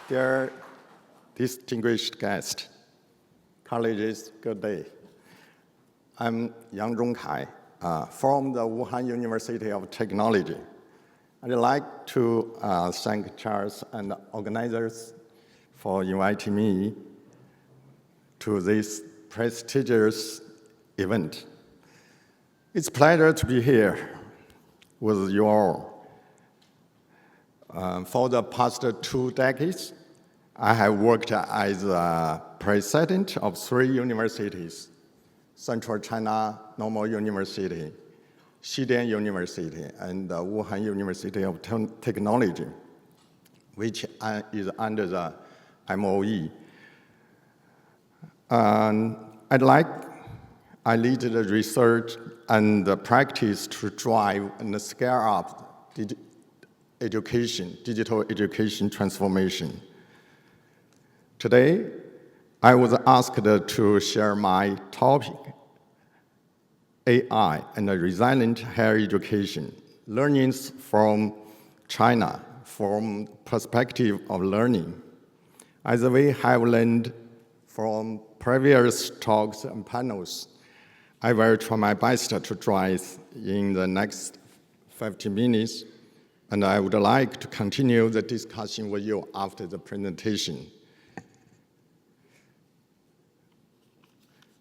Dear distinguished guests, colleagues, good day. I'm Yang Zongkai from the Wuhan University of Technology. I'd like to thank Charles and the organizers for inviting me to this prestigious event. It's a pleasure to be here with you all. For the past 2 decades, I have worked as a president of 3 universities: Central China Normal University, Yidan University, and the Wuhan University of Technology, which is under the MOE. I lead the research and the practice to drive and scale up digital education transformation. Today, I was asked to share my topic, AI and resilient higher education, learnings from China from perspective of learning. As we have learned from previous talks and panels, I will try my best to drive in the next 50 minutes, and I would like to continue the discussion with you after the presentation.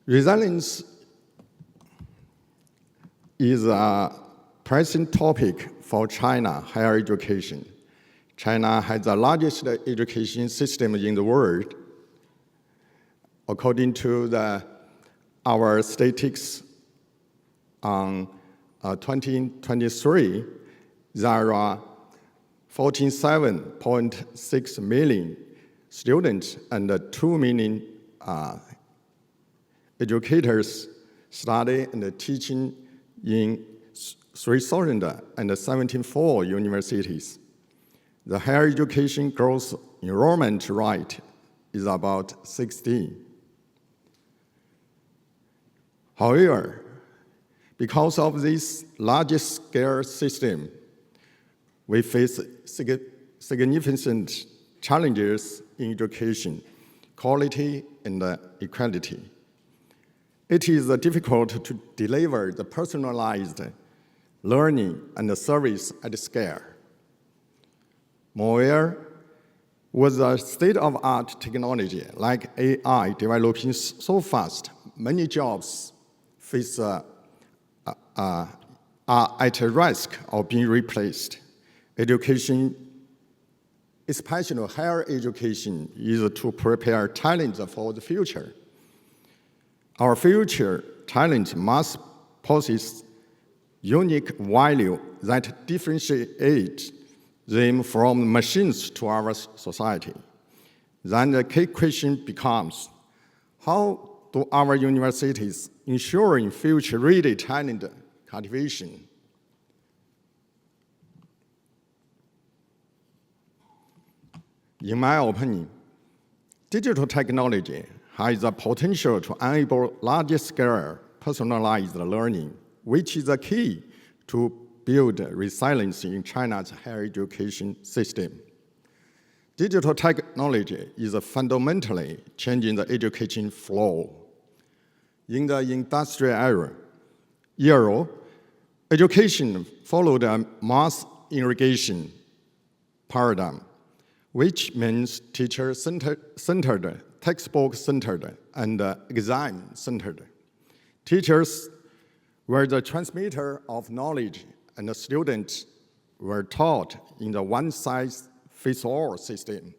Resilience is a pressing topic for China higher education. China has the largest education system in the world. According to our statistics on 2023, there are 47.6 million students and 2 million educators study and teaching in 3,074 universities. The higher education growth enrollment rate is about 16. However, because of this large-scale system, we face significant challenges in education, quality, and equality. It is difficult to deliver the personalized learning and the service at scale. Moreover, with the state-of-art technology like AI developing so fast, many jobs are at risk of being replaced. Education, especially higher education, is to prepare talent for the future. Our future talent must possess unique value that differentiates them from machines to our society. Then the key question becomes, how do our universities ensure future-ready talent cultivation? In my opinion, digital technology has the potential to enable large-scale personalized learning, which is the key to build resilience in China's higher education system. Digital technology is fundamentally changing the education flow. In the industrial era, education followed a mass irrigation paradigm, which means teacher-centered, textbook-centered, and exam-centered. Teachers were the transmitter of knowledge, and the students were taught in the one-size-fits-all system.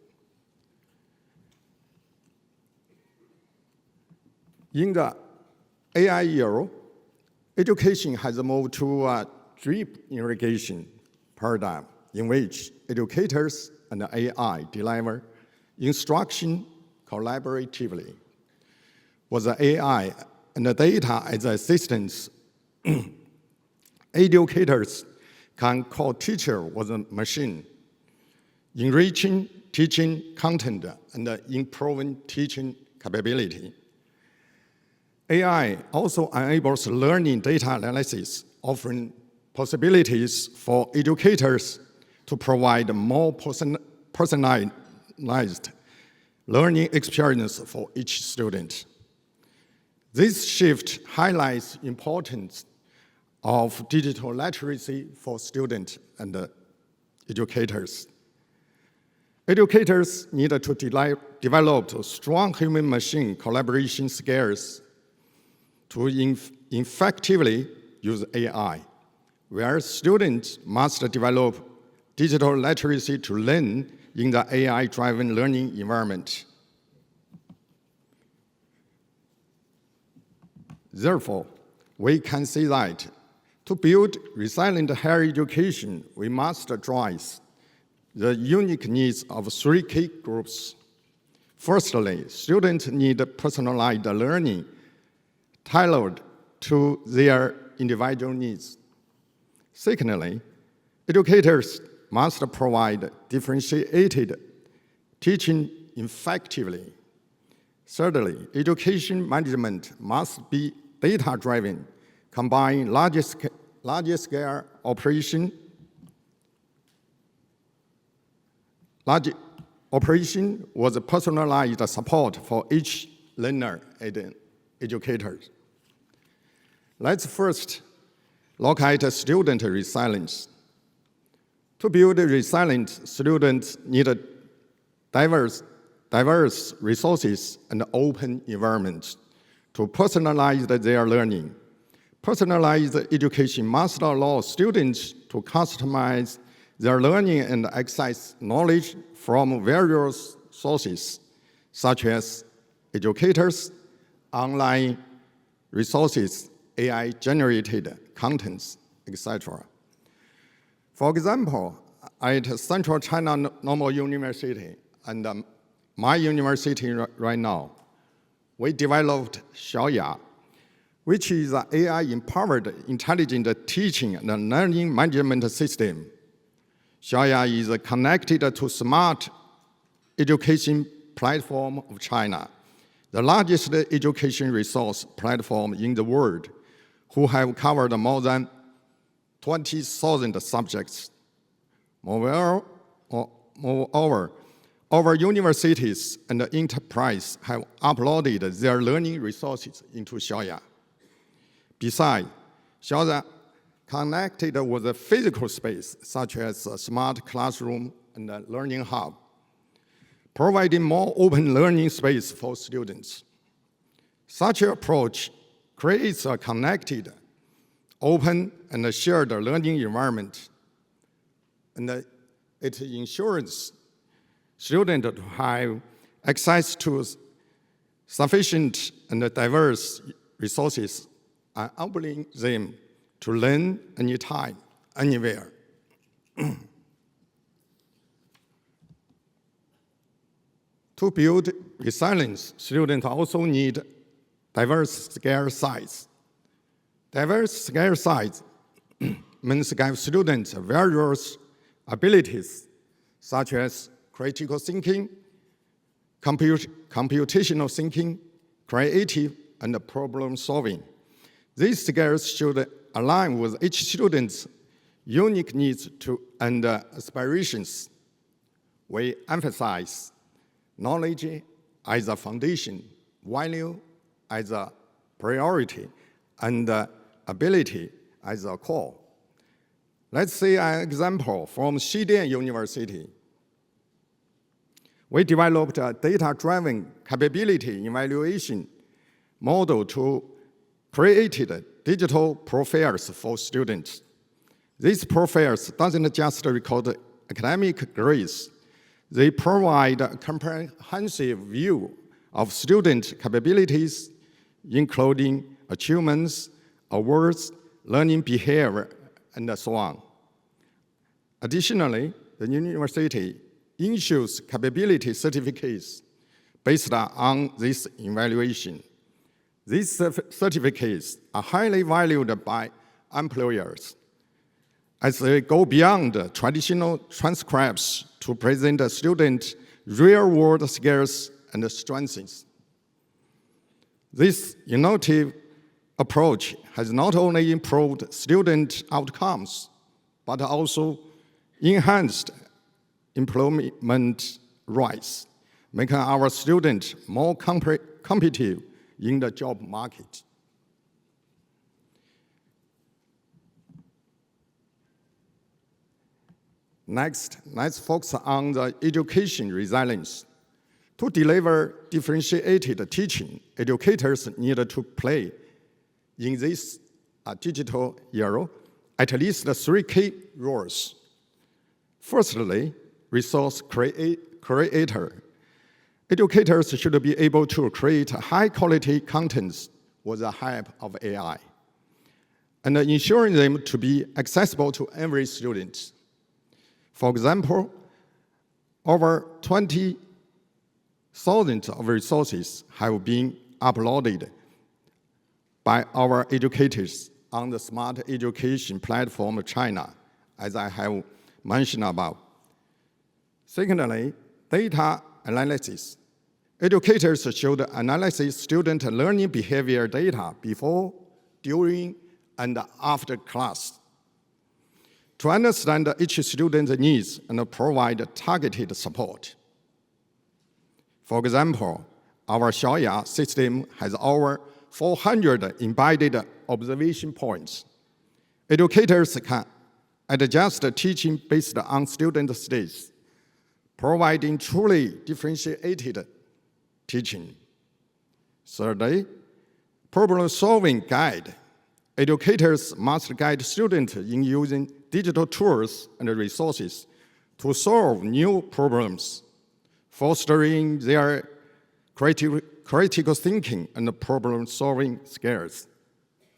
In the AI era, education has moved to a drip irrigation paradigm in which educators and AI deliver instruction collaboratively. With the AI and the data as assistants, educators can co-teach with a machine, enriching teaching content and improving teaching capability. AI also enables learning data analysis, offering possibilities for educators to provide more personalized learning experience for each student. This shift highlights the importance of digital literacy for students and educators. Educators need to develop strong human-machine collaboration skills to effectively use AI, where students must develop digital literacy to learn in the AI-driven learning environment. Therefore, we can see that to build resilient higher education, we must address the unique needs of three key groups. Firstly, students need personalized learning tailored to their individual needs. Secondly, educators must provide differentiated teaching effectively. Thirdly, education management must be data-driven, combine large-scale operation with personalized support for each learner and educator. Let's first look at student resilience. To build resilient, students need diverse resources and open environments to personalize their learning. Personalized education must allow students to customize their learning and access knowledge from various sources, such as educators, online resources, AI-generated contents, etc. For example, at Central China Normal University and my university right now, we developed Xiaoya, which is an AI-empowered intelligent teaching and learning management system. Xiaoya is connected to Smart Education Platform of China, the largest education resource platform in the world, who have covered more than 20,000 subjects. Moreover, our universities and enterprise have uploaded their learning resources into Xiaoya. Besides, Xiaoya connected with a physical space, such as a smart classroom and a learning hub, providing more open learning space for students. Such an approach creates a connected, open, and shared learning environment, and it ensures students to have access to sufficient and diverse resources, enabling them to learn anytime, anywhere. To build resilience, students also need diverse skill sets. Diverse skill sets means give students various abilities, such as critical thinking, computational thinking, creative, and problem solving. These skills should align with each student's unique needs and aspirations. We emphasize knowledge as a foundation, value as a priority, and ability as a core. Let's see an example from Yidan University. We developed a data-driven capability evaluation model to create digital profiles for students. These profiles doesn't just record academic grades. They provide a comprehensive view of student capabilities, including achievements, awards, learning behavior, and so on. Additionally, the university issues capability certificates based on this evaluation. These certificates are highly valued by employers as they go beyond traditional transcripts to present a student real-world skills and strengths. This innovative approach has not only improved student outcomes, but also enhanced employment rise, making our students more competitive in the job market. Next, let's focus on the education resilience. To deliver differentiated teaching, educators need to play in this digital era at least 3 key roles. Firstly, resource creator. Educators should be able to create high-quality contents with the help of AI, and ensuring them to be accessible to every student. For example, over 20,000 of resources have been uploaded by our educators on the Smart Education platform of China, as I have mentioned above. Secondly, data analysis. Educators should analyze student learning behavior data before, during, and after class to understand each student's needs and provide targeted support. For example, our Xiaoya system has over 400 embedded observation points. Educators can adjust teaching based on student states, providing truly differentiated teaching. Thirdly, problem-solving guide. Educators must guide students in using digital tools and resources to solve new problems, fostering their critical thinking and problem-solving skills.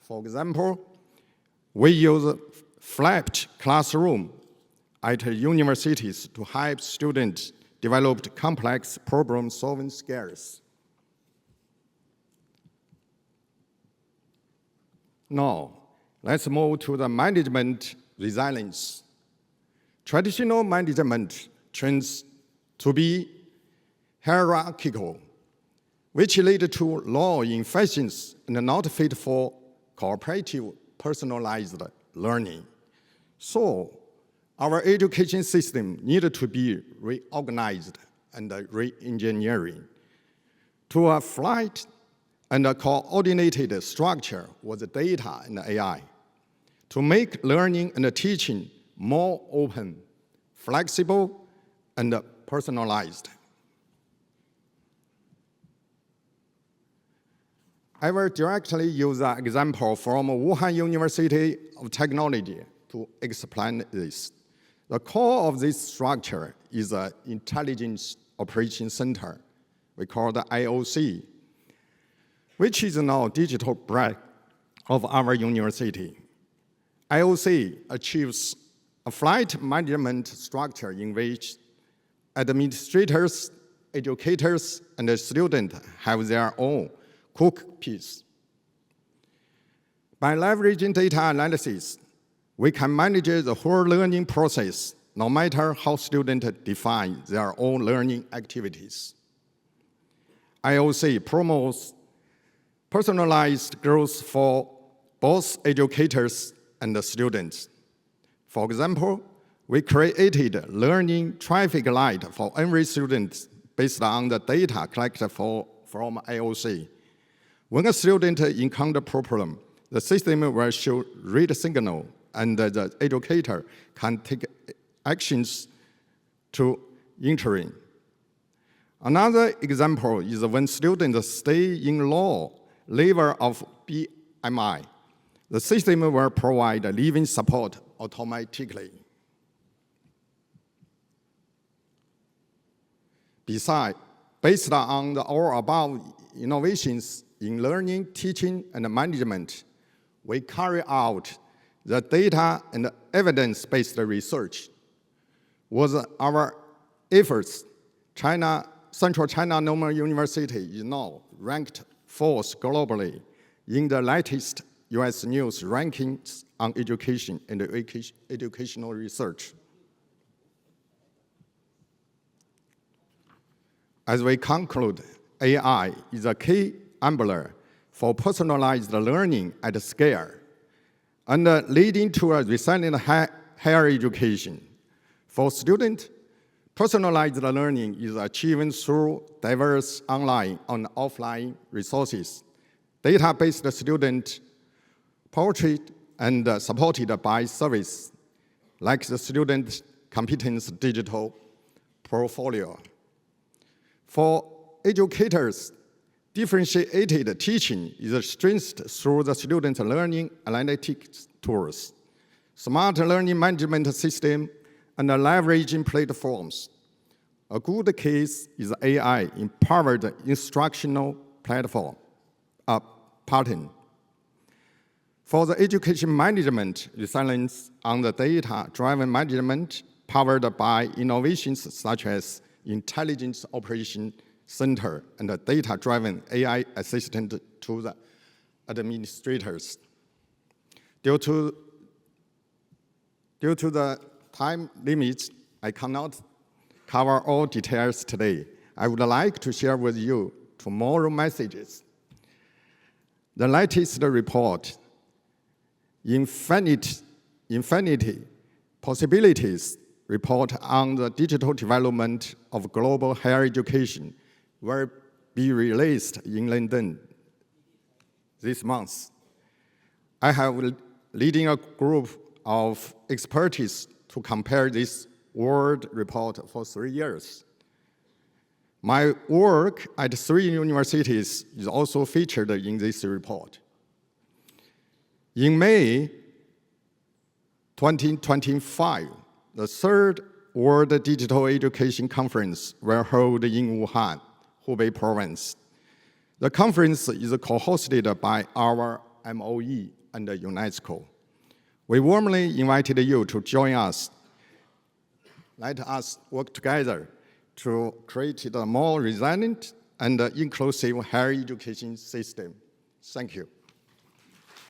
For example, we use flipped classroom at universities to help students develop complex problem-solving skills. Now, let's move to the management resilience. Traditional management tends to be hierarchical, which lead to low efficiency and not fit for cooperative, personalized learning. So, our education system needed to be reorganized and re-engineering to a flat and a coordinated structure with data and AI to make learning and teaching more open, flexible, and personalized. I will directly use an example from Wuhan University of Technology to explain this. The core of this structure is an Intelligence Operations Center, we call the IOC, which is now digital brand of our university. IOC achieves a flat management structure in which administrators, educators, and students have their own cookpiece. By leveraging data analysis, we can manage the whole learning process, no matter how students define their own learning activities. IOC promotes personalized growth for both educators and the students. For example, we created learning traffic light for every student based on the data collected from IOC. When a student encounters a problem, the system will show red signal, and the educator can take actions to intervene. Another example is when students stay in low level of BMI, the system will provide living support automatically. Besides, based on all above innovations in learning, teaching, and management, we carry out the data and evidence-based research. With our efforts, Central China Normal University is now ranked 4th globally in the latest US News rankings on education and educational research. As we conclude, AI is a key enabler for personalized learning at scale and leading to a resilient higher education. For students, Personalized learning is achieved through diverse online and offline resources, data-based student portrait and supported by service, like the student competence digital portfolio. For educators, differentiated teaching is strengthened through the student learning analytics tools, smart learning management system, and leveraging platforms. A good case is AI-empowered instructional platform, pattern. For the education management, resilience on the data-driven management powered by innovations such as Intelligence Operation Center and a data-driven AI assistant to the administrators. Due to the time limits, I cannot cover all details today. I would like to share with you tomorrow messages. The latest report, Infinity Possibilities report on the digital development of global higher education will be released in London this month. I have leading a group of experts to compare this world report for 3 years. My work at 3 universities is also featured in this report. In May 2025, the third World Digital Education Conference will hold in Wuhan, Hubei province. The conference is co-hosted by our MOE and UNESCO. We warmly invited you to join us. Let us work together to create a more resilient and inclusive higher education system. Thank you.